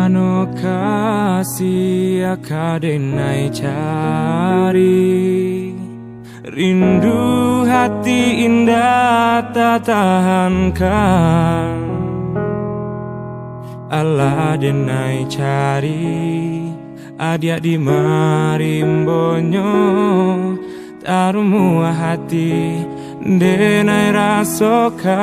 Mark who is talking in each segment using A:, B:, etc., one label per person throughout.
A: no kasih akadenai cari, rindu hati indah tak tahankan. Allah denai cari, adia di marimbonyo, tarumu hati denai rasokan.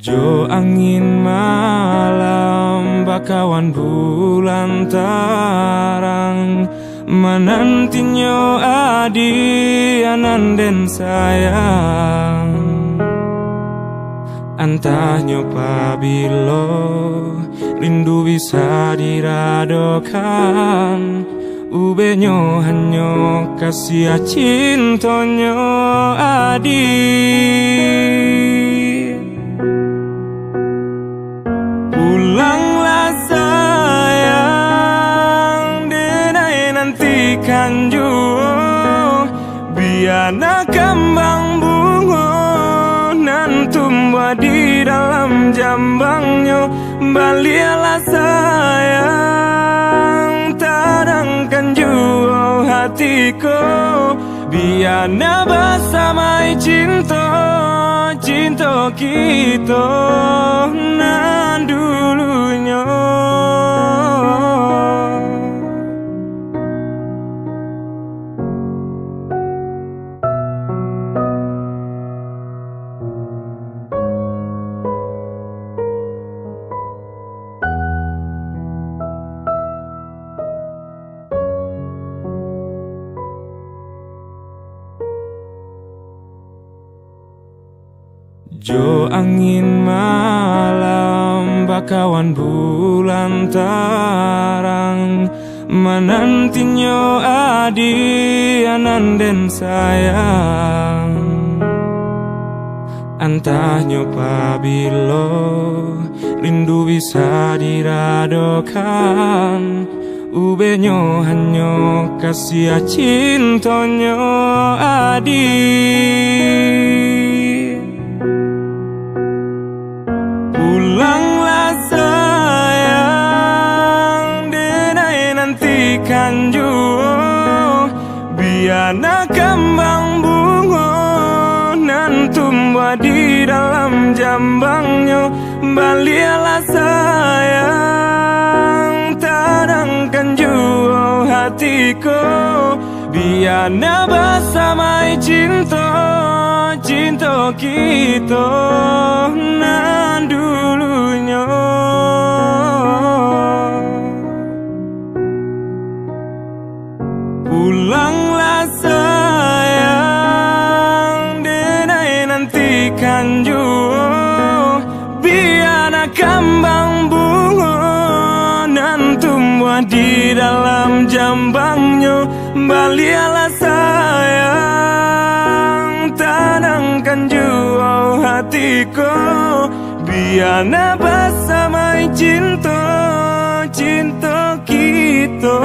A: Jo angin malam bakawan bulan tarang, menantinya adi ananden sayang. Antahnya pabilo rindu bisa diradokan, ubenyo hanyo kasih cintonyo adi. Pulanglah sayang, denai nantikan jua, biarlah kembang bunga nan tumbuh di dalam jambangnya. Balialah sayang, tadangkan jua hatiku, biarlah bersamai cinta, cinta kita nan dulunya. Jo angin malam bakawan bulan tarang, menantinya adi ananden sayang. Antahnya pabilo rindu bisa diradokan, ubenyo hanyo kasih cintonyo adi. Pulanglah sayang, denai nantikan jua, biarlah kembang bunga nan tumbuh di dalam jambangnya. Balialah sayang, tadangkan jua hatiku, biarlah bersamai cinta, cinta kita nan dulunya. Pulanglah sayang, denai nantikan jua, biarlah kembang bunga nan tumbuh di dalam jambangnya. Balialah sayang, tadangkan jua hatiku, biarlah bersamai cinta, cinta kita.